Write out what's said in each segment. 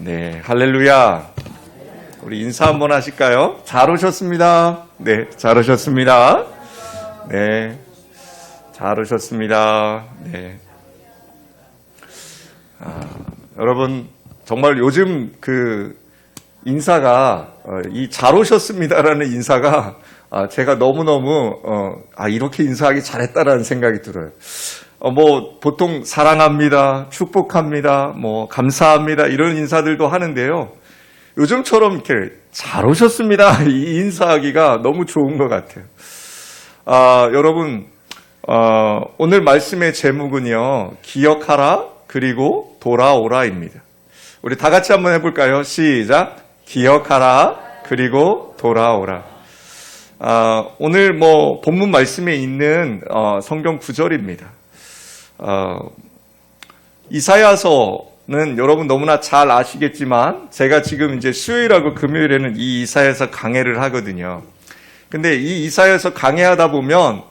네, 할렐루야. 우리 인사 한번 하실까요? 잘 오셨습니다. 네, 잘 오셨습니다. 네, 잘 오셨습니다. 네. 여러분, 정말 요즘 그 인사가, 이 잘 오셨습니다라는 인사가 제가 너무너무, 이렇게 인사하기 잘했다라는 생각이 들어요. 보통 사랑합니다, 축복합니다, 감사합니다, 이런 인사들도 하는데요. 요즘처럼 이렇게 잘 오셨습니다, 이 인사하기가 너무 좋은 것 같아요. 여러분, 오늘 말씀의 제목은요, 기억하라, 그리고 돌아오라입니다. 우리 다 같이 한번 해볼까요? 시작. 기억하라, 그리고 돌아오라. 오늘 본문 말씀에 있는 성경 구절입니다. 이사야서는 여러분 너무나 잘 아시겠지만 제가 지금 이제 수요일하고 금요일에는 이 이사야서 강해를 하거든요. 근데 이 이사야서 강해하다 보면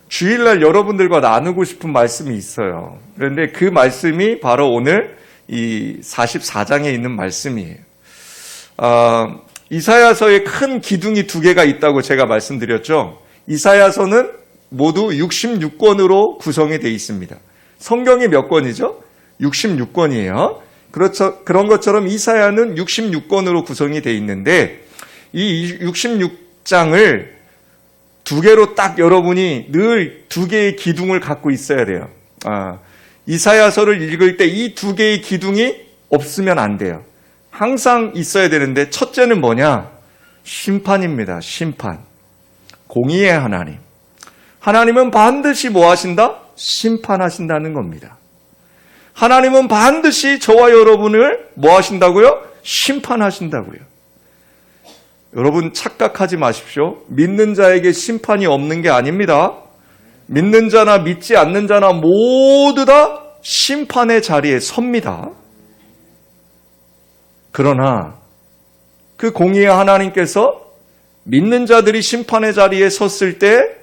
주일날 여러분들과 나누고 싶은 말씀이 있어요. 그런데 그 말씀이 바로 오늘 이 44장에 있는 말씀이에요. 이사야서에 큰 기둥이 두 개가 있다고 제가 말씀드렸죠. 이사야서는 모두 66권으로 구성이 되어 있습니다. 성경이 몇 권이죠? 66권이에요. 그렇죠. 그런 것처럼 이사야는 66권으로 구성이 되어 있는데 이 66장을 두 개로 딱 여러분이 늘 두 개의 기둥을 갖고 있어야 돼요. 이사야서를 읽을 때 이 두 개의 기둥이 없으면 안 돼요. 항상 있어야 되는데 첫째는 뭐냐? 심판입니다. 심판. 공의의 하나님. 하나님은 반드시 뭐 하신다? 심판하신다는 겁니다. 하나님은 반드시 저와 여러분을 뭐 하신다고요? 심판하신다고요. 여러분 착각하지 마십시오. 믿는 자에게 심판이 없는 게 아닙니다. 믿는 자나 믿지 않는 자나 모두 다 심판의 자리에 섭니다. 그러나 그 공의의 하나님께서 믿는 자들이 심판의 자리에 섰을 때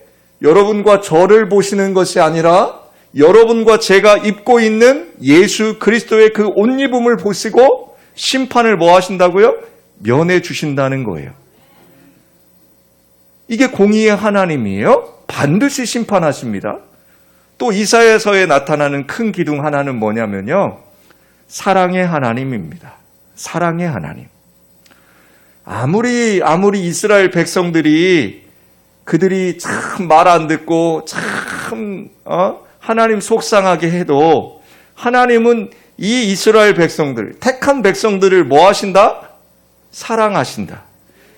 여러분과 저를 보시는 것이 아니라 여러분과 제가 입고 있는 예수 그리스도의 그 옷 입음을 보시고 심판을 뭐 하신다고요? 면해 주신다는 거예요. 이게 공의의 하나님이에요. 반드시 심판하십니다. 또 이사야서에 나타나는 큰 기둥 하나는 뭐냐면요. 사랑의 하나님입니다. 사랑의 하나님. 아무리 이스라엘 백성들이 그들이 참 말 안 듣고 참 하나님 속상하게 해도 하나님은 이 이스라엘 백성들, 택한 백성들을 뭐 하신다? 사랑하신다.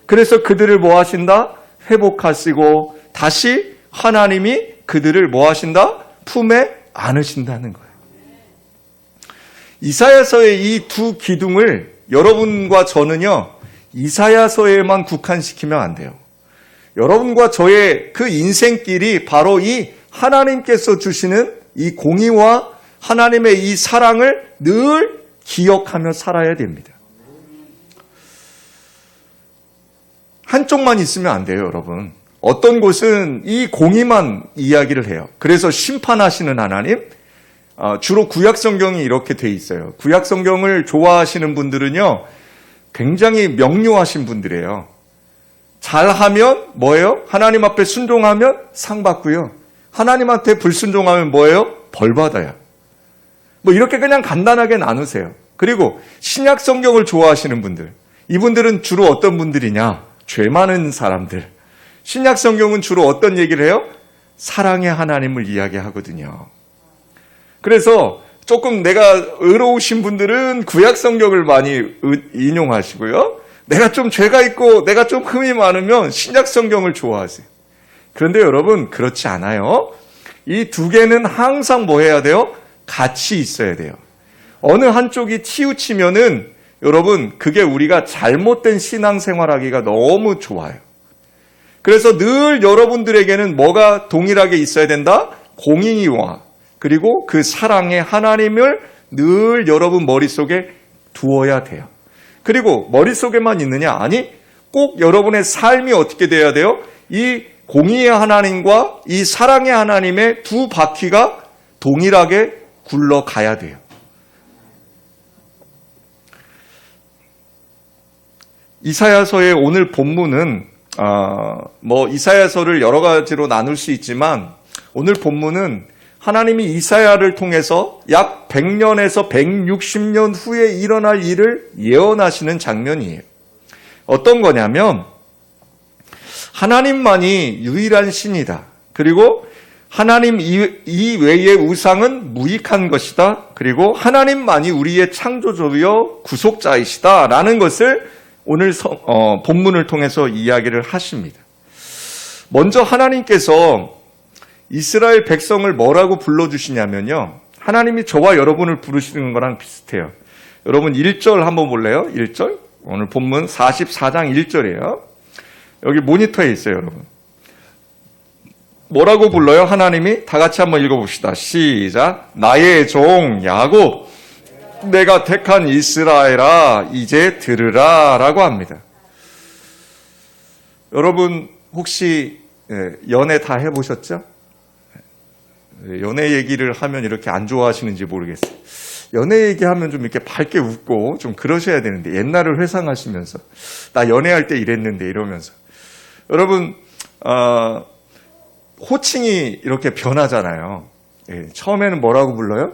그래서 그들을 뭐 하신다? 회복하시고 다시 하나님이 그들을 뭐 하신다? 품에 안으신다는 거예요. 이사야서의 이 두 기둥을 여러분과 저는요, 이사야서에만 국한시키면 안 돼요. 여러분과 저의 그 인생길이 바로 이 하나님께서 주시는 이 공의와 하나님의 이 사랑을 늘 기억하며 살아야 됩니다. 한쪽만 있으면 안 돼요, 여러분. 어떤 곳은 이 공의만 이야기를 해요. 그래서 심판하시는 하나님, 주로 구약성경이 이렇게 돼 있어요. 구약성경을 좋아하시는 분들은요, 굉장히 명료하신 분들이에요. 잘하면 뭐예요? 하나님 앞에 순종하면 상 받고요. 하나님한테 불순종하면 뭐예요? 벌 받아요. 이렇게 그냥 간단하게 나누세요. 그리고 신약 성경을 좋아하시는 분들, 이분들은 주로 어떤 분들이냐? 죄 많은 사람들. 신약 성경은 주로 어떤 얘기를 해요? 사랑의 하나님을 이야기하거든요. 그래서 조금 내가 의로우신 분들은 구약 성경을 많이 인용하시고요. 내가 좀 죄가 있고 내가 좀 흠이 많으면 신약 성경을 좋아하세요. 그런데 여러분 그렇지 않아요. 이 두 개는 항상 뭐 해야 돼요? 같이 있어야 돼요. 어느 한쪽이 치우치면은 여러분 그게 우리가 잘못된 신앙생활하기가 너무 좋아요. 그래서 늘 여러분들에게는 뭐가 동일하게 있어야 된다? 공의와 그리고 그 사랑의 하나님을 늘 여러분 머릿속에 두어야 돼요. 그리고 머릿속에만 있느냐? 아니, 꼭 여러분의 삶이 어떻게 돼야 돼요? 이 공의의 하나님과 이 사랑의 하나님의 두 바퀴가 동일하게 굴러가야 돼요. 이사야서의 오늘 본문은 이사야서를 여러 가지로 나눌 수 있지만 오늘 본문은 하나님이 이사야를 통해서 약 100년에서 160년 후에 일어날 일을 예언하시는 장면이에요. 어떤 거냐면 하나님만이 유일한 신이다. 그리고 하나님 이외의 우상은 무익한 것이다. 그리고 하나님만이 우리의 창조주여 구속자이시다. 라는 것을 오늘 본문을 통해서 이야기를 하십니다. 먼저 하나님께서 이스라엘 백성을 뭐라고 불러주시냐면요. 하나님이 저와 여러분을 부르시는 거랑 비슷해요. 여러분 1절 한번 볼래요? 1절? 오늘 본문 44장 1절이에요. 여기 모니터에 있어요, 여러분. 뭐라고 불러요? 하나님이 다 같이 한번 읽어봅시다. 시작. 나의 종 야곱, 내가 택한 이스라엘아, 이제 들으라 라고 합니다. 여러분 혹시 연애 다 해보셨죠? 연애 얘기를 하면 이렇게 안 좋아하시는지 모르겠어요. 연애 얘기하면 좀 이렇게 밝게 웃고 좀 그러셔야 되는데 옛날을 회상하시면서 나 연애할 때 이랬는데 이러면서 여러분 호칭이 이렇게 변하잖아요. 처음에는 뭐라고 불러요?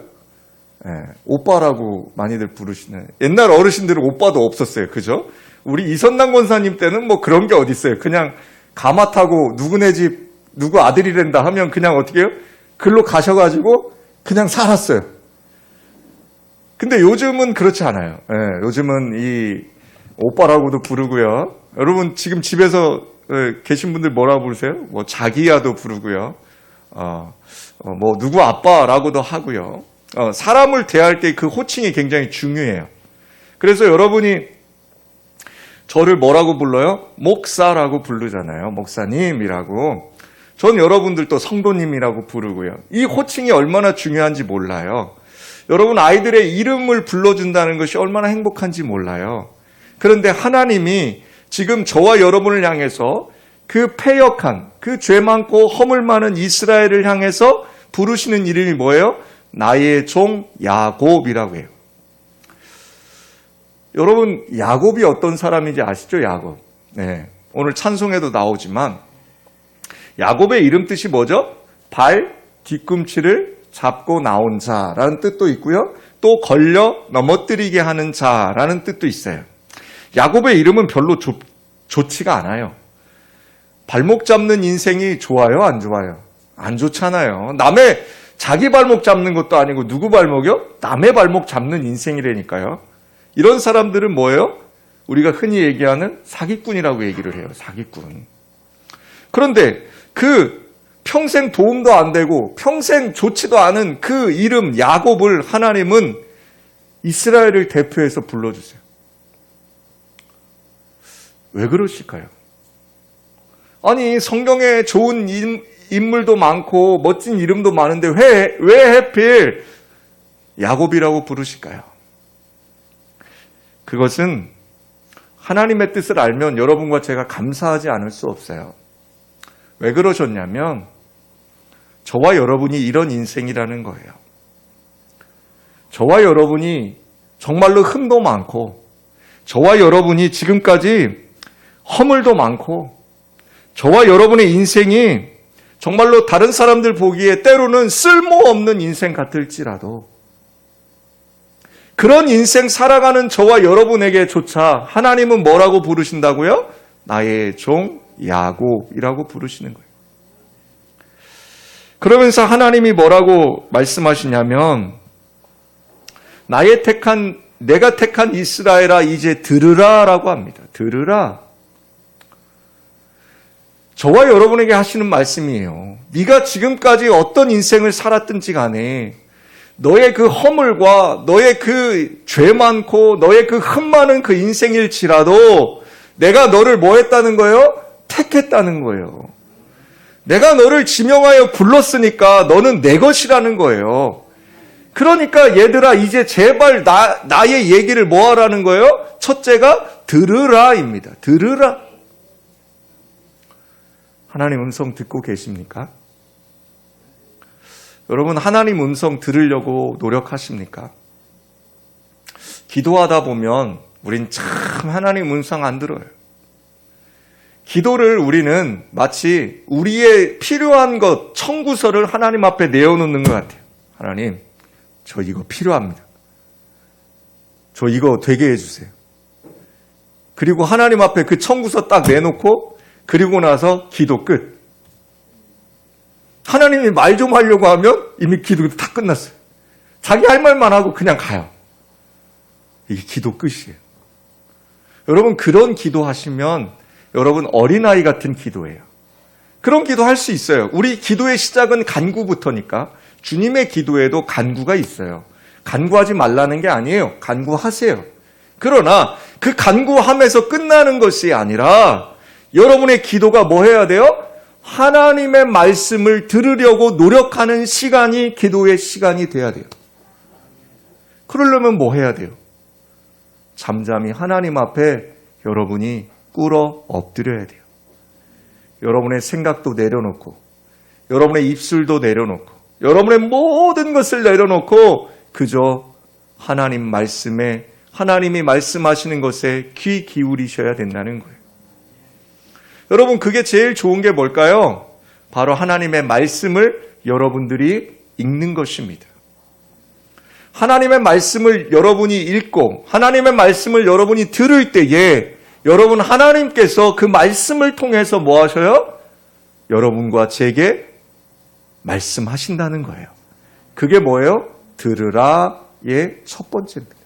오빠라고 많이들 부르시는. 옛날 어르신들은 오빠도 없었어요. 그죠? 우리 이선남 권사님 때는 뭐 그런 게 어디 있어요. 그냥 가마 타고 누구네 집 누구 아들이란다 하면 그냥 어떻게 해요? 글로 가셔가지고 그냥 살았어요. 근데 요즘은 그렇지 않아요. 요즘은 이 오빠라고도 부르고요. 여러분 지금 집에서 계신 분들 뭐라고 부르세요? 뭐 자기야도 부르고요. 뭐 누구 아빠라고도 하고요. 사람을 대할 때 그 호칭이 굉장히 중요해요. 그래서 여러분이 저를 뭐라고 불러요? 목사라고 부르잖아요. 목사님이라고. 전 여러분들도 성도님이라고 부르고요. 이 호칭이 얼마나 중요한지 몰라요. 여러분 아이들의 이름을 불러준다는 것이 얼마나 행복한지 몰라요. 그런데 하나님이 지금 저와 여러분을 향해서 그 패역한, 그 죄 많고 허물 많은 이스라엘을 향해서 부르시는 이름이 뭐예요? 나의 종 야곱이라고 해요. 여러분 야곱이 어떤 사람인지 아시죠? 야곱. 오늘 찬송에도 나오지만 야곱의 이름 뜻이 뭐죠? 발 뒤꿈치를 잡고 나온 자라는 뜻도 있고요. 또 걸려 넘어뜨리게 하는 자라는 뜻도 있어요. 야곱의 이름은 별로 좋지가 않아요. 발목 잡는 인생이 좋아요? 안 좋아요? 안 좋잖아요. 남의 자기 발목 잡는 것도 아니고 누구 발목이요? 남의 발목 잡는 인생이라니까요. 이런 사람들은 뭐예요? 우리가 흔히 얘기하는 사기꾼이라고 얘기를 해요. 사기꾼. 그런데 그 평생 도움도 안 되고 평생 좋지도 않은 그 이름 야곱을 하나님은 이스라엘을 대표해서 불러주세요. 왜 그러실까요? 아니 성경에 좋은 인물도 많고 멋진 이름도 많은데 왜 하필 야곱이라고 부르실까요? 그것은 하나님의 뜻을 알면 여러분과 제가 감사하지 않을 수 없어요. 왜 그러셨냐면 저와 여러분이 이런 인생이라는 거예요. 저와 여러분이 정말로 흠도 많고 저와 여러분이 지금까지 허물도 많고 저와 여러분의 인생이 정말로 다른 사람들 보기에 때로는 쓸모없는 인생 같을지라도 그런 인생 살아가는 저와 여러분에게조차 하나님은 뭐라고 부르신다고요? 나의 종 야곱이라고 부르시는 거예요. 그러면서 하나님이 뭐라고 말씀하시냐면 내가 택한 이스라엘아 이제 들으라 라고 합니다. 들으라. 저와 여러분에게 하시는 말씀이에요. 네가 지금까지 어떤 인생을 살았든지 간에 너의 그 허물과 너의 그 죄 많고 너의 그 흠 많은 그 인생일지라도 내가 너를 뭐 했다는 거예요? 택했다는 거예요. 내가 너를 지명하여 불렀으니까 너는 내 것이라는 거예요. 그러니까 얘들아 이제 제발 나의 얘기를 뭐 하라는 거예요? 첫째가 들으라입니다. 들으라. 하나님 음성 듣고 계십니까? 여러분 하나님 음성 들으려고 노력하십니까? 기도하다 보면 우린 참 하나님 음성 안 들어요. 기도를 우리는 마치 우리의 필요한 것, 청구서를 하나님 앞에 내어놓는 것 같아요. 하나님, 저 이거 필요합니다. 저 이거 되게 해주세요. 그리고 하나님 앞에 그 청구서 딱 내놓고 그리고 나서 기도 끝. 하나님이 말 좀 하려고 하면 이미 기도가 다 끝났어요. 자기 할 말만 하고 그냥 가요. 이게 기도 끝이에요. 여러분, 그런 기도하시면 여러분 어린아이 같은 기도예요. 그런 기도 할 수 있어요. 우리 기도의 시작은 간구부터니까 주님의 기도에도 간구가 있어요. 간구하지 말라는 게 아니에요. 간구하세요. 그러나 그 간구함에서 끝나는 것이 아니라 여러분의 기도가 뭐 해야 돼요? 하나님의 말씀을 들으려고 노력하는 시간이 기도의 시간이 돼야 돼요. 그러려면 뭐 해야 돼요? 잠잠히 하나님 앞에 여러분이 꿇어 엎드려야 돼요. 여러분의 생각도 내려놓고 여러분의 입술도 내려놓고 여러분의 모든 것을 내려놓고 그저 하나님 말씀에 하나님이 말씀하시는 것에 귀 기울이셔야 된다는 거예요. 여러분, 그게 제일 좋은 게 뭘까요? 바로 하나님의 말씀을 여러분들이 읽는 것입니다. 하나님의 말씀을 여러분이 읽고 하나님의 말씀을 여러분이 들을 때에 여러분 하나님께서 그 말씀을 통해서 뭐 하셔요? 여러분과 제게 말씀하신다는 거예요. 그게 뭐예요? 들으라의 첫 번째입니다.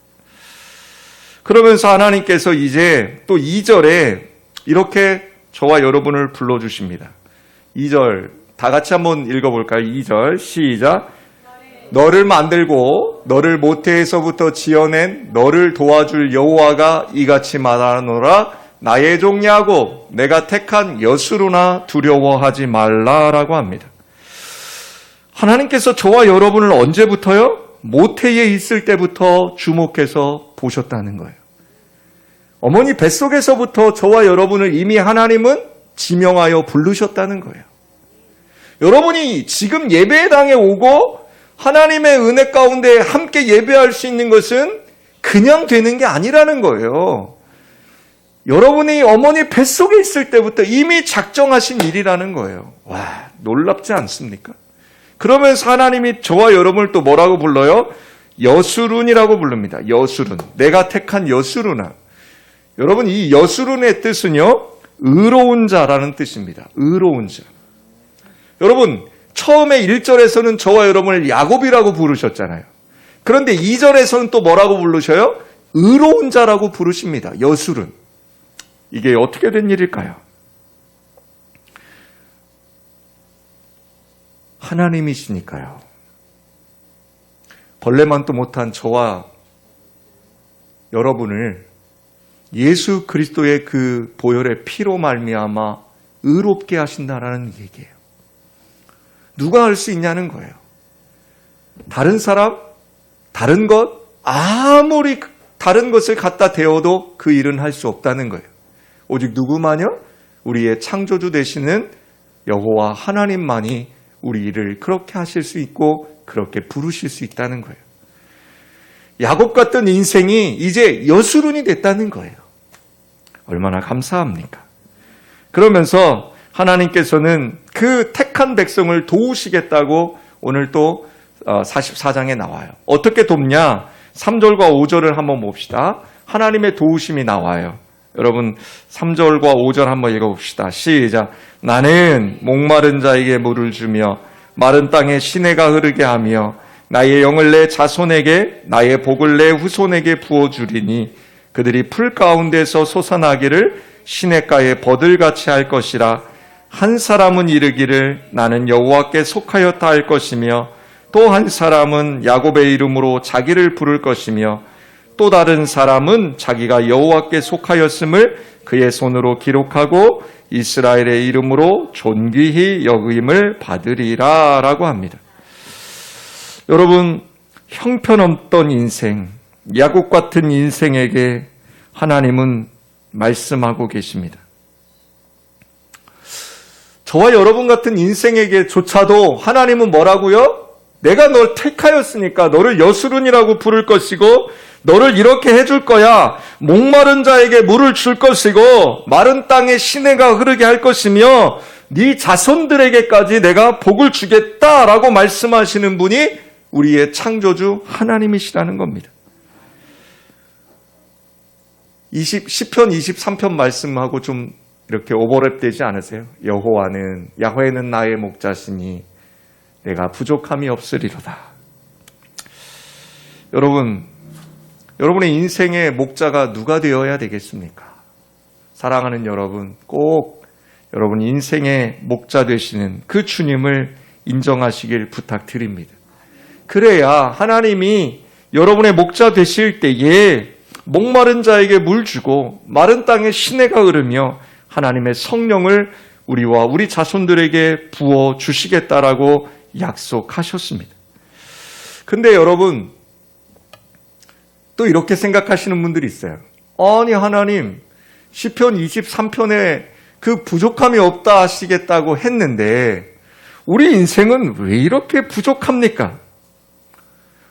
그러면서 하나님께서 이제 또 2절에 이렇게 저와 여러분을 불러주십니다. 2절 다 같이 한번 읽어볼까요? 2절 시작. 너를 만들고 너를 모태에서부터 지어낸 너를 도와줄 여호와가 이같이 말하노라. 나의 종 야곱 내가 택한 여수로나 두려워하지 말라라고 합니다. 하나님께서 저와 여러분을 언제부터요? 모태에 있을 때부터 주목해서 보셨다는 거예요. 어머니 뱃속에서부터 저와 여러분을 이미 하나님은 지명하여 부르셨다는 거예요. 여러분이 지금 예배당에 오고 하나님의 은혜 가운데 함께 예배할 수 있는 것은 그냥 되는 게 아니라는 거예요. 여러분이 어머니 뱃속에 있을 때부터 이미 작정하신 일이라는 거예요. 와, 놀랍지 않습니까? 그러면서 하나님이 저와 여러분을 또 뭐라고 불러요? 여수룬이라고 부릅니다. 여수룬. 내가 택한 여수룬아. 여러분, 이 여수룬의 뜻은요, 의로운 자라는 뜻입니다. 의로운 자. 여러분, 처음에 1절에서는 저와 여러분을 야곱이라고 부르셨잖아요. 그런데 2절에서는 또 뭐라고 부르셔요? 의로운 자라고 부르십니다. 여수룬. 이게 어떻게 된 일일까요? 하나님이시니까요. 벌레만도 못한 저와 여러분을 예수 그리스도의 그 보혈의 피로 말미암아 의롭게 하신다라는 얘기예요. 누가 할 수 있냐는 거예요. 다른 사람, 다른 것, 아무리 다른 것을 갖다 대어도 그 일은 할 수 없다는 거예요. 오직 누구만요? 우리의 창조주 되시는 여호와 하나님만이 우리 일을 그렇게 하실 수 있고 그렇게 부르실 수 있다는 거예요. 야곱 같은 인생이 이제 여수룬이 됐다는 거예요. 얼마나 감사합니까? 그러면서 하나님께서는 그 택한 백성을 도우시겠다고 오늘 또 44장에 나와요. 어떻게 돕냐? 3절과 5절을 한번 봅시다. 하나님의 도우심이 나와요. 여러분 3절과 5절 한번 읽어봅시다. 시작. 나는 목마른 자에게 물을 주며 마른 땅에 시내가 흐르게 하며 나의 영을 내 자손에게 나의 복을 내 후손에게 부어주리니 그들이 풀 가운데서 솟아나기를 시냇가에 버들같이 할 것이라. 한 사람은 이르기를 나는 여호와께 속하였다 할 것이며 또 한 사람은 야곱의 이름으로 자기를 부를 것이며 또 다른 사람은 자기가 여호와께 속하였음을 그의 손으로 기록하고 이스라엘의 이름으로 존귀히 여김을 받으리라 라고 합니다. 여러분, 형편없던 인생, 야곱 같은 인생에게 하나님은 말씀하고 계십니다. 저와 여러분 같은 인생에게조차도 하나님은 뭐라고요? 내가 널 택하였으니까 너를 여수룬이라고 부를 것이고 너를 이렇게 해줄 거야. 목마른 자에게 물을 줄 것이고 마른 땅에 시내가 흐르게 할 것이며 네 자손들에게까지 내가 복을 주겠다라고 말씀하시는 분이 우리의 창조주 하나님이시라는 겁니다. 시편 23편 말씀하고 좀 이렇게 오버랩 되지 않으세요? 야훼는 나의 목자시니 내가 부족함이 없으리로다. 여러분의 인생의 목자가 누가 되어야 되겠습니까? 사랑하는 여러분, 꼭 여러분 인생의 목자 되시는 그 주님을 인정하시길 부탁드립니다. 그래야 하나님이 여러분의 목자 되실 때에 목마른 자에게 물 주고 마른 땅에 시내가 흐르며 하나님의 성령을 우리와 우리 자손들에게 부어 주시겠다라고 약속하셨습니다. 근데 여러분, 또 이렇게 생각하시는 분들이 있어요. 아니 하나님, 시편 23편에 그 부족함이 없다 하시겠다고 했는데 우리 인생은 왜 이렇게 부족합니까?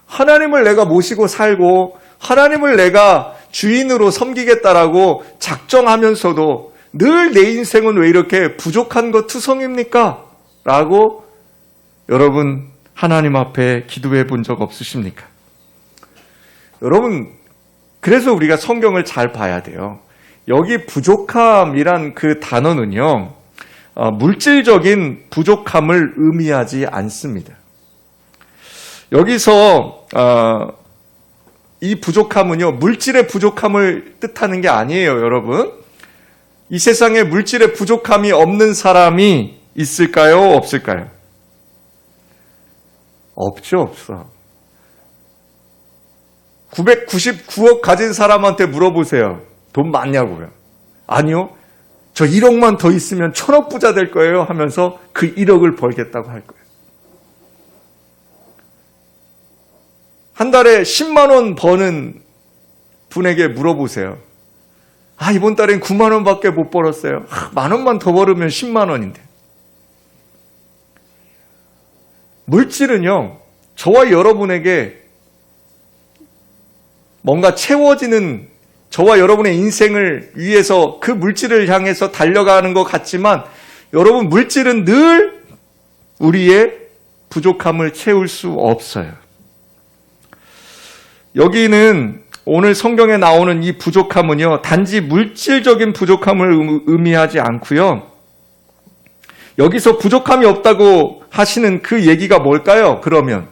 하나님을 내가 모시고 살고 하나님을 내가 주인으로 섬기겠다라고 작정하면서도 늘 내 인생은 왜 이렇게 부족한 것 투성입니까? 라고 여러분 하나님 앞에 기도해 본 적 없으십니까? 여러분, 그래서 우리가 성경을 잘 봐야 돼요. 여기 부족함이란 그 단어는요, 물질적인 부족함을 의미하지 않습니다. 여기서 이 부족함은요, 물질의 부족함을 뜻하는 게 아니에요, 여러분. 이 세상에 물질의 부족함이 없는 사람이 있을까요? 없을까요? 없죠, 없어. 999억 가진 사람한테 물어보세요. 돈 많냐고요? 아니요. 저 1억만 더 있으면 1000억 부자 될 거예요 하면서 그 1억을 벌겠다고 할 거예요. 한 달에 10만 원 버는 분에게 물어보세요. 이번 달엔 9만 원밖에 못 벌었어요. 만 원만 더 벌으면 10만 원인데. 물질은요, 저와 여러분에게 뭔가 채워지는, 저와 여러분의 인생을 위해서 그 물질을 향해서 달려가는 것 같지만 여러분, 물질은 늘 우리의 부족함을 채울 수 없어요. 여기는 오늘 성경에 나오는 이 부족함은요, 단지 물질적인 부족함을 의미하지 않고요. 여기서 부족함이 없다고 하시는 그 얘기가 뭘까요? 그러면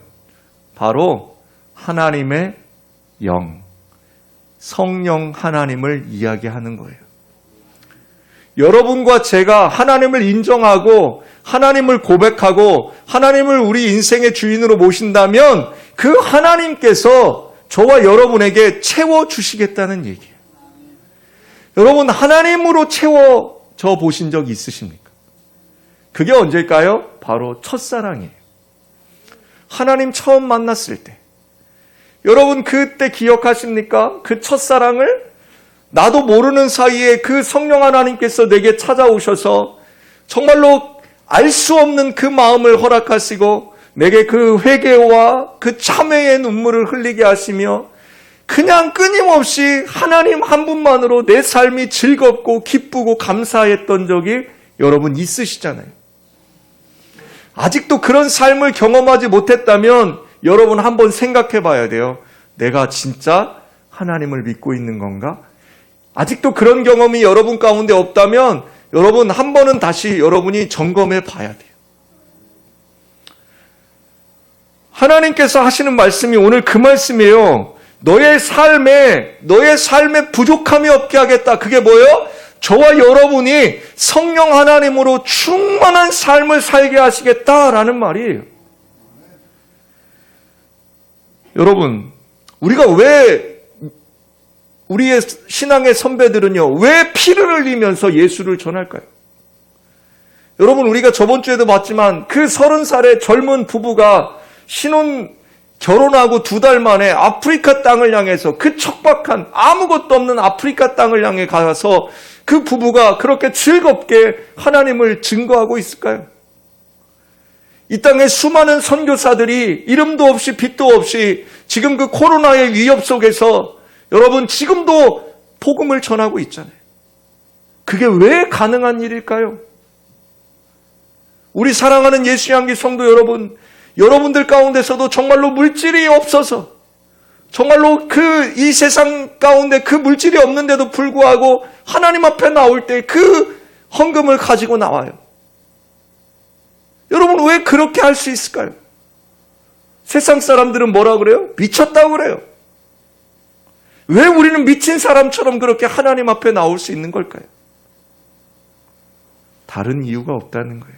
바로 하나님의 영, 성령 하나님을 이야기하는 거예요. 여러분과 제가 하나님을 인정하고 하나님을 고백하고 하나님을 우리 인생의 주인으로 모신다면 그 하나님께서 저와 여러분에게 채워주시겠다는 얘기예요. 여러분, 하나님으로 채워져 보신 적이 있으십니까? 그게 언제일까요? 바로 첫사랑이에요. 하나님 처음 만났을 때. 여러분, 그때 기억하십니까? 그 첫사랑을 나도 모르는 사이에 그 성령 하나님께서 내게 찾아오셔서 정말로 알 수 없는 그 마음을 허락하시고 내게 그 회개와 그 참회의 눈물을 흘리게 하시며 그냥 끊임없이 하나님 한 분만으로 내 삶이 즐겁고 기쁘고 감사했던 적이 여러분 있으시잖아요. 아직도 그런 삶을 경험하지 못했다면 여러분 한번 생각해 봐야 돼요. 내가 진짜 하나님을 믿고 있는 건가? 아직도 그런 경험이 여러분 가운데 없다면 여러분 한 번은 다시 여러분이 점검해 봐야 돼요. 하나님께서 하시는 말씀이 오늘 그 말씀이에요. 너의 삶에 부족함이 없게 하겠다. 그게 뭐예요? 저와 여러분이 성령 하나님으로 충만한 삶을 살게 하시겠다라는 말이에요. 여러분, 우리의 신앙의 선배들은요, 왜 피를 흘리면서 예수를 전할까요? 여러분, 우리가 저번 주에도 봤지만 그 30살의 젊은 부부가 결혼하고 2달 만에 아프리카 땅을 향해서 그 척박한 아무것도 없는 아프리카 땅을 향해 가서 그 부부가 그렇게 즐겁게 하나님을 증거하고 있을까요? 이 땅에 수많은 선교사들이 이름도 없이 빛도 없이 지금 그 코로나의 위협 속에서 여러분 지금도 복음을 전하고 있잖아요. 그게 왜 가능한 일일까요? 우리 사랑하는 예수 향기 성도 여러분, 여러분들 가운데서도 정말로 물질이 없어서 정말로 이 세상 가운데 그 물질이 없는데도 불구하고 하나님 앞에 나올 때 그 헌금을 가지고 나와요. 여러분 왜 그렇게 할 수 있을까요? 세상 사람들은 뭐라 그래요? 미쳤다고 그래요. 왜 우리는 미친 사람처럼 그렇게 하나님 앞에 나올 수 있는 걸까요? 다른 이유가 없다는 거예요.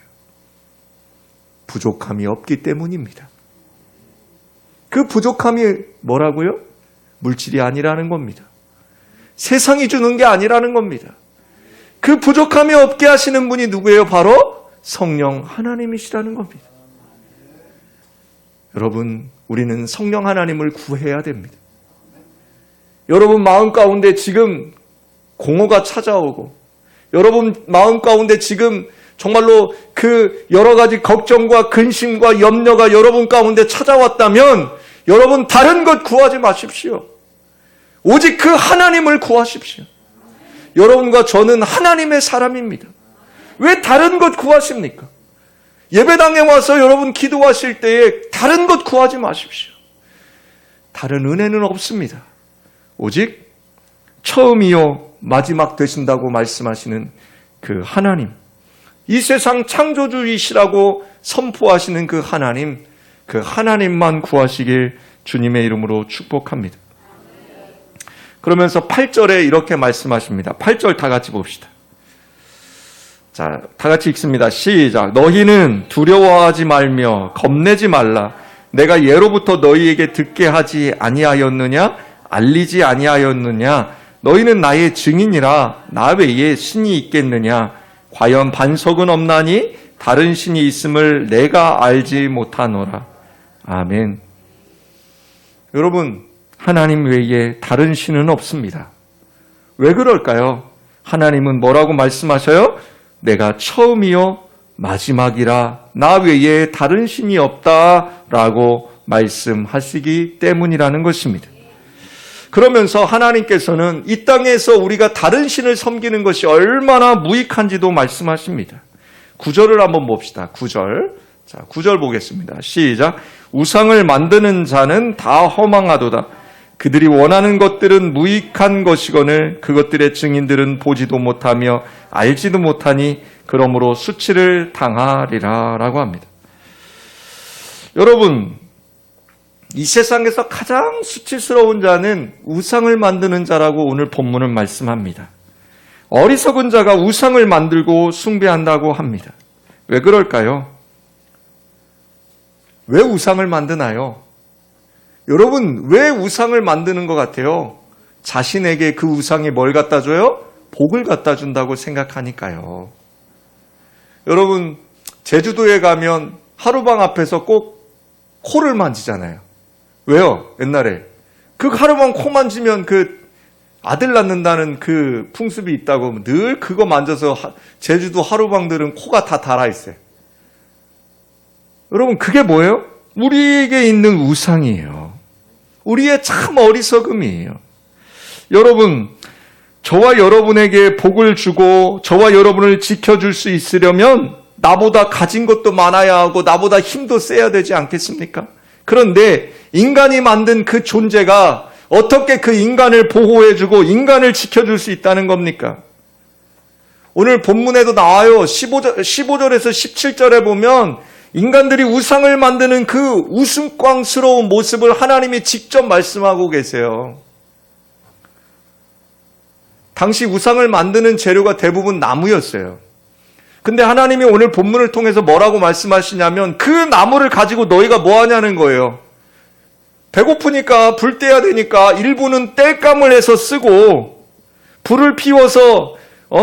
부족함이 없기 때문입니다. 그 부족함이 뭐라고요? 물질이 아니라는 겁니다. 세상이 주는 게 아니라는 겁니다. 그 부족함이 없게 하시는 분이 누구예요? 바로 성령 하나님이시라는 겁니다. 여러분, 우리는 성령 하나님을 구해야 됩니다. 여러분 마음 가운데 지금 공허가 찾아오고 여러분 마음 가운데 지금 정말로 그 여러 가지 걱정과 근심과 염려가 여러분 가운데 찾아왔다면 여러분 다른 것 구하지 마십시오. 오직 그 하나님을 구하십시오. 여러분과 저는 하나님의 사람입니다. 왜 다른 것 구하십니까? 예배당에 와서 여러분 기도하실 때에 다른 것 구하지 마십시오. 다른 은혜는 없습니다. 오직 처음이요 마지막 되신다고 말씀하시는 그 하나님, 이 세상 창조주이시라고 선포하시는 그 하나님만 구하시길 주님의 이름으로 축복합니다. 그러면서 8절에 이렇게 말씀하십니다. 8절 다 같이 봅시다. 자, 다 같이 읽습니다. 시작. 너희는 두려워하지 말며 겁내지 말라. 내가 예로부터 너희에게 듣게 하지 아니하였느냐? 알리지 아니하였느냐? 너희는 나의 증인이라. 나 외에 신이 있겠느냐? 과연 반석은 없나니 다른 신이 있음을 내가 알지 못하노라. 아멘. 여러분, 하나님 외에 다른 신은 없습니다. 왜 그럴까요? 하나님은 뭐라고 말씀하셔요? 내가 처음이요 마지막이라. 나 외에 다른 신이 없다라고 말씀하시기 때문이라는 것입니다. 그러면서 하나님께서는 이 땅에서 우리가 다른 신을 섬기는 것이 얼마나 무익한지도 말씀하십니다. 9절을 한번 봅시다. 9절. 자, 9절 보겠습니다. 시작. 우상을 만드는 자는 다 허망하도다. 그들이 원하는 것들은 무익한 것이거늘 그것들의 증인들은 보지도 못하며 알지도 못하니 그러므로 수치를 당하리라 라고 합니다. 여러분, 이 세상에서 가장 수치스러운 자는 우상을 만드는 자라고 오늘 본문은 말씀합니다. 어리석은 자가 우상을 만들고 숭배한다고 합니다. 왜 그럴까요? 왜 우상을 만드나요? 여러분, 왜 우상을 만드는 것 같아요? 자신에게 그 우상이 뭘 갖다 줘요? 복을 갖다 준다고 생각하니까요. 여러분, 제주도에 가면 하루방 앞에서 꼭 코를 만지잖아요. 왜요? 옛날에 그 하루방 코 만지면 그 아들 낳는다는 그 풍습이 있다고 늘 그거 만져서 제주도 하루방들은 코가 다 달아있어요. 여러분, 그게 뭐예요? 우리에게 있는 우상이에요. 우리의 참 어리석음이에요. 여러분, 저와 여러분에게 복을 주고 저와 여러분을 지켜줄 수 있으려면 나보다 가진 것도 많아야 하고 나보다 힘도 세야 되지 않겠습니까? 그런데 인간이 만든 그 존재가 어떻게 그 인간을 보호해주고 인간을 지켜줄 수 있다는 겁니까? 오늘 본문에도 나와요. 15절에서 17절에 보면 인간들이 우상을 만드는 그 우스꽝스러운 모습을 하나님이 직접 말씀하고 계세요. 당시 우상을 만드는 재료가 대부분 나무였어요. 근데 하나님이 오늘 본문을 통해서 뭐라고 말씀하시냐면 그 나무를 가지고 너희가 뭐 하냐는 거예요. 배고프니까 불 떼야 되니까 일부는 땔감을 해서 쓰고 불을 피워서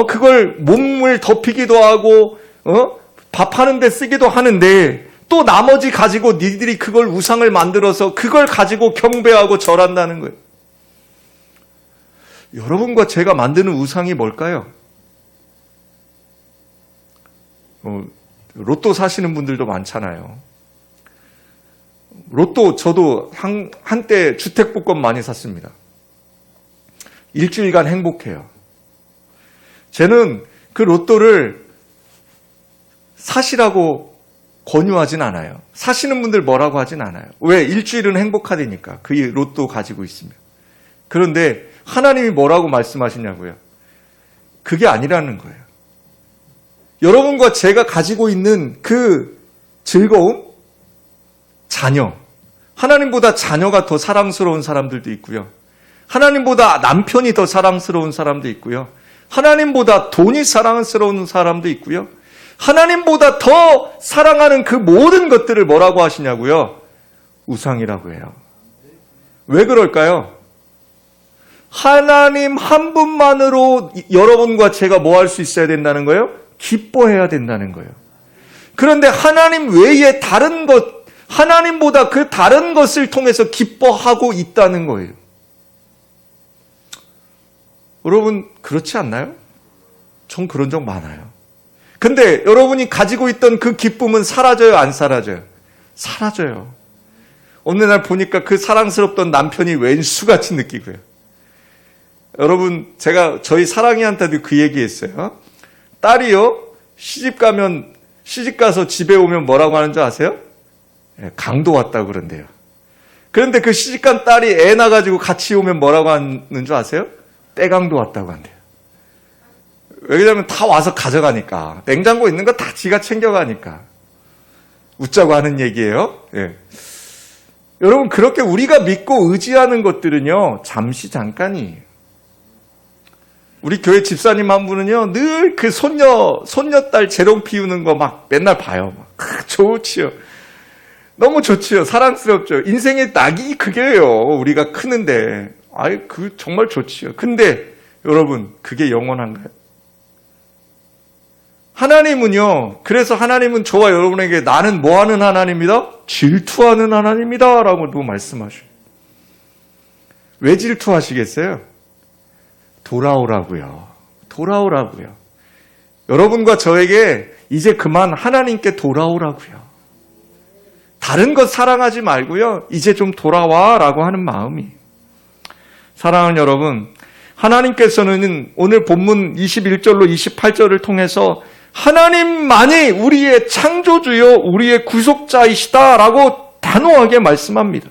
그걸 몸을 덮이기도 하고 밥하는 데 쓰기도 하는데 또 나머지 가지고 니들이 그걸 우상을 만들어서 그걸 가지고 경배하고 절한다는 거예요. 여러분과 제가 만드는 우상이 뭘까요? 로또 사시는 분들도 많잖아요. 로또 저도 한때 주택복권 많이 샀습니다. 일주일간 행복해요. 쟤는 그 로또를 사시라고 권유하진 않아요. 사시는 분들 뭐라고 하진 않아요. 왜? 일주일은 행복하다니까. 그 로또 가지고 있으면. 그런데 하나님이 뭐라고 말씀하시냐고요. 그게 아니라는 거예요. 여러분과 제가 가지고 있는 그 즐거움, 자녀. 하나님보다 자녀가 더 사랑스러운 사람들도 있고요. 하나님보다 남편이 더 사랑스러운 사람도 있고요. 하나님보다 돈이 사랑스러운 사람도 있고요. 하나님보다 더 사랑하는 그 모든 것들을 뭐라고 하시냐고요? 우상이라고 해요. 왜 그럴까요? 하나님 한 분만으로 여러분과 제가 뭐 할 수 있어야 된다는 거예요? 기뻐해야 된다는 거예요. 그런데 하나님 외에 다른 것, 하나님보다 그 다른 것을 통해서 기뻐하고 있다는 거예요. 여러분 그렇지 않나요? 전 그런 적 많아요. 근데 여러분이 가지고 있던 그 기쁨은 사라져요, 안 사라져요? 사라져요. 어느 날 보니까 그 사랑스럽던 남편이 왼수같이 느끼고요. 여러분 제가 저희 사랑이한테도 그 얘기했어요. 딸이요 시집 가서 집에 오면 뭐라고 하는 줄 아세요? 강도 왔다고 그런대요. 그런데 그 시집간 딸이 애 낳아가지고 같이 오면 뭐라고 하는 줄 아세요? 때강도 왔다고 한대요. 왜냐면 다 와서 가져가니까. 냉장고에 있는 거 다 지가 챙겨가니까. 웃자고 하는 얘기예요. 예. 여러분 그렇게 우리가 믿고 의지하는 것들은요 잠시 잠깐이에요. 우리 교회 집사님 한 분은요 늘 그 손녀딸 재롱 피우는 거 막 맨날 봐요. 막 좋지요. 너무 좋지요. 사랑스럽죠. 인생의 낙이 그게요. 우리가 크는데. 그 정말 좋지요. 근데 여러분 그게 영원한가요? 하나님은요. 그래서 하나님은 저와 여러분에게 나는 뭐 하는 하나님이다? 질투하는 하나님이다 라고도 말씀하셔요. 왜 질투하시겠어요? 돌아오라고요. 돌아오라고요. 여러분과 저에게 이제 그만 하나님께 돌아오라고요. 다른 것 사랑하지 말고요. 이제 좀 돌아와 라고 하는 마음이. 사랑하는 여러분, 하나님께서는 오늘 본문 21절로 28절을 통해서 하나님만이 우리의 창조주요 우리의 구속자이시다 라고 단호하게 말씀합니다.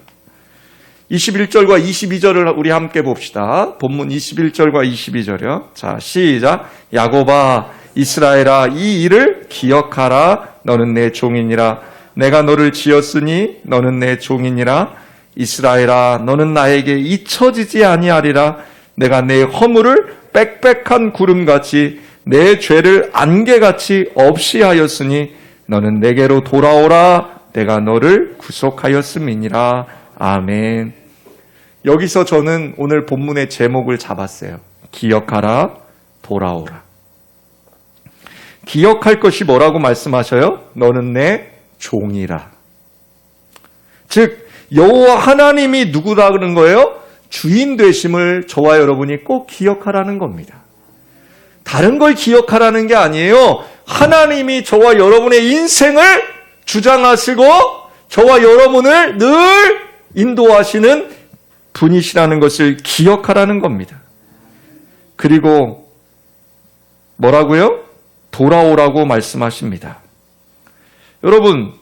21절과 22절을 우리 함께 봅시다. 본문 21절과 22절이요. 자, 시작. 야곱아, 이스라엘아, 이 일을 기억하라. 너는 내 종이니라. 내가 너를 지었으니 너는 내 종이니라. 이스라엘아, 너는 나에게 잊혀지지 아니하리라. 내가 내 허물을 빽빽한 구름같이 내 죄를 안개같이 없이 하였으니 너는 내게로 돌아오라. 내가 너를 구속하였음이니라. 아멘. 여기서 저는 오늘 본문의 제목을 잡았어요. 기억하라, 돌아오라. 기억할 것이 뭐라고 말씀하셔요? 너는 내 종이라. 즉 여호와 하나님이 누구라는 거예요? 주인 되심을 저와 여러분이 꼭 기억하라는 겁니다. 다른 걸 기억하라는 게 아니에요. 하나님이 저와 여러분의 인생을 주장하시고 저와 여러분을 늘 인도하시는 분이시라는 것을 기억하라는 겁니다. 그리고 뭐라고요? 돌아오라고 말씀하십니다. 여러분,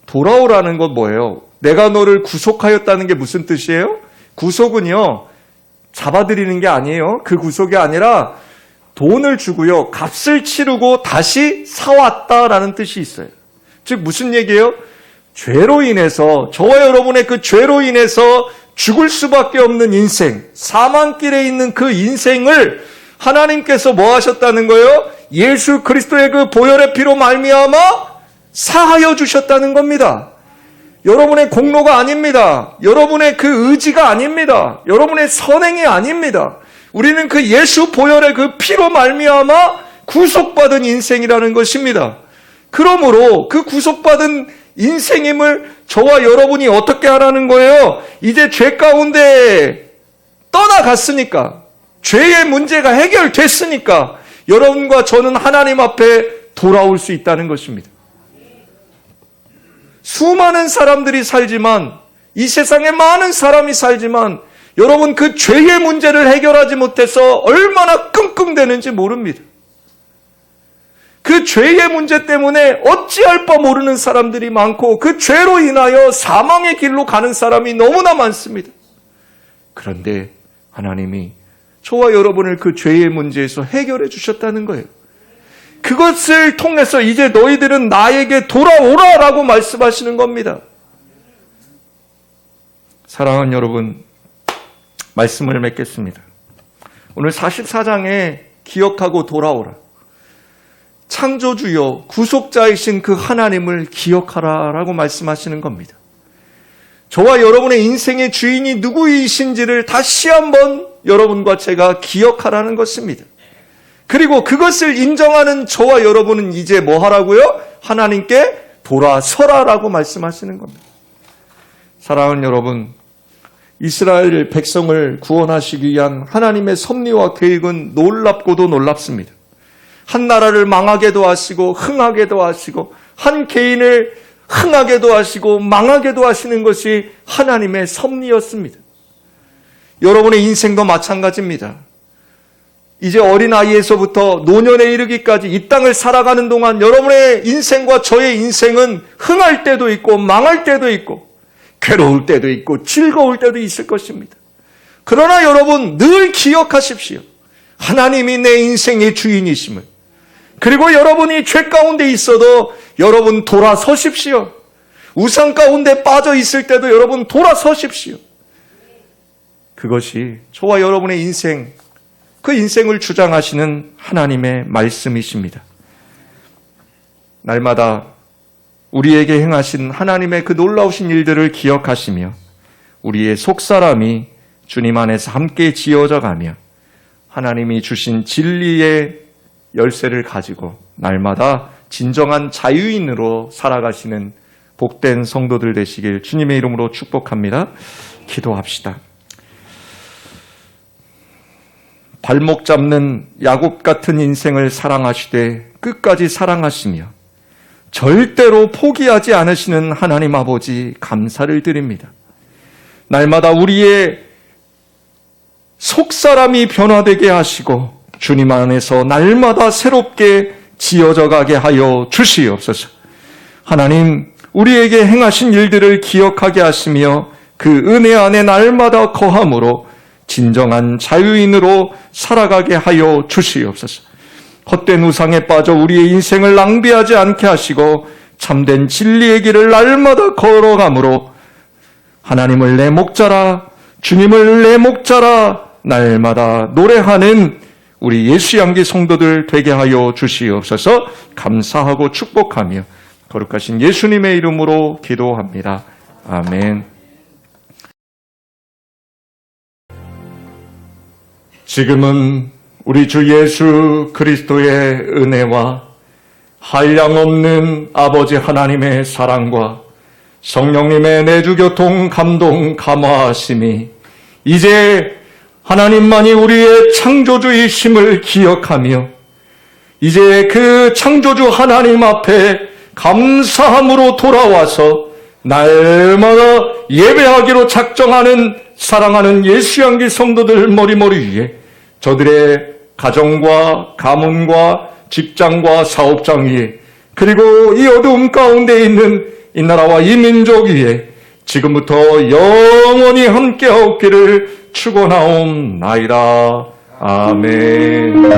돌아오라는 건 뭐예요? 내가 너를 구속하였다는 게 무슨 뜻이에요? 구속은요, 잡아들이는 게 아니에요. 그 구속이 아니라 돈을 주고요, 값을 치르고 다시 사왔다라는 뜻이 있어요. 즉 무슨 얘기예요? 죄로 인해서, 저와 여러분의 그 죄로 인해서 죽을 수밖에 없는 인생, 사망길에 있는 그 인생을 하나님께서 뭐 하셨다는 거예요? 예수 그리스도의 그 보혈의 피로 말미암아 사하여 주셨다는 겁니다. 여러분의 공로가 아닙니다. 여러분의 그 의지가 아닙니다. 여러분의 선행이 아닙니다. 우리는 그 예수 보혈의 그 피로 말미암아 구속받은 인생이라는 것입니다. 그러므로 그 구속받은 인생임을 저와 여러분이 어떻게 하라는 거예요? 이제 죄 가운데 떠나갔으니까, 죄의 문제가 해결됐으니까 여러분과 저는 하나님 앞에 돌아올 수 있다는 것입니다. 수많은 사람들이 살지만, 이 세상에 많은 사람이 살지만 여러분 그 죄의 문제를 해결하지 못해서 얼마나 끙끙대는지 모릅니다. 그 죄의 문제 때문에 어찌할 바 모르는 사람들이 많고 그 죄로 인하여 사망의 길로 가는 사람이 너무나 많습니다. 그런데 하나님이 저와 여러분을 그 죄의 문제에서 해결해 주셨다는 거예요. 그것을 통해서 이제 너희들은 나에게 돌아오라라고 말씀하시는 겁니다. 사랑하는 여러분, 말씀을 맺겠습니다. 오늘 44장에 기억하고 돌아오라. 창조주여 구속자이신 그 하나님을 기억하라라고 말씀하시는 겁니다. 저와 여러분의 인생의 주인이 누구이신지를 다시 한번 여러분과 제가 기억하라는 것입니다. 그리고 그것을 인정하는 저와 여러분은 이제 뭐 하라고요? 하나님께 돌아서라라고 말씀하시는 겁니다. 사랑하는 여러분, 이스라엘 백성을 구원하시기 위한 하나님의 섭리와 계획은 놀랍고도 놀랍습니다. 한 나라를 망하게도 하시고 흥하게도 하시고 한 개인을 흥하게도 하시고 망하게도 하시는 것이 하나님의 섭리였습니다. 여러분의 인생도 마찬가지입니다. 이제 어린아이에서부터 노년에 이르기까지 이 땅을 살아가는 동안 여러분의 인생과 저의 인생은 흥할 때도 있고 망할 때도 있고 괴로울 때도 있고 즐거울 때도 있을 것입니다. 그러나 여러분 늘 기억하십시오. 하나님이 내 인생의 주인이심을. 그리고 여러분이 죄 가운데 있어도 여러분 돌아서십시오. 우상 가운데 빠져 있을 때도 여러분 돌아서십시오. 그것이 저와 여러분의 인생, 그 인생을 주장하시는 하나님의 말씀이십니다. 날마다 우리에게 행하신 하나님의 그 놀라우신 일들을 기억하시며 우리의 속사람이 주님 안에서 함께 지어져 가며 하나님이 주신 진리의 열쇠를 가지고 날마다 진정한 자유인으로 살아가시는 복된 성도들 되시길 주님의 이름으로 축복합니다. 기도합시다. 발목 잡는 야곱 같은 인생을 사랑하시되 끝까지 사랑하시며 절대로 포기하지 않으시는 하나님 아버지 감사를 드립니다. 날마다 우리의 속사람이 변화되게 하시고 주님 안에서 날마다 새롭게 지어져 가게 하여 주시옵소서. 하나님, 우리에게 행하신 일들을 기억하게 하시며 그 은혜 안에 날마다 거함으로 진정한 자유인으로 살아가게 하여 주시옵소서. 헛된 우상에 빠져 우리의 인생을 낭비하지 않게 하시고 참된 진리의 길을 날마다 걸어가므로 하나님을 내 목자라, 주님을 내 목자라 날마다 노래하는 우리 예수 양기 성도들 되게 하여 주시옵소서. 감사하고 축복하며 거룩하신 예수님의 이름으로 기도합니다. 아멘. 지금은 우리 주 예수 그리스도의 은혜와 한량없는 아버지 하나님의 사랑과 성령님의 내주교통 감동 감화하심이 이제 하나님만이 우리의 창조주이심을 기억하며 이제 그 창조주 하나님 앞에 감사함으로 돌아와서 날마다 예배하기로 작정하는 사랑하는 예수 양기 성도들 머리머리 위에 저들의 가정과 가문과 직장과 사업장 위에 그리고 이 어두움 가운데 있는 이 나라와 이 민족 위에 지금부터 영원히 함께하옵기를 축원하옵나이다. 아멘.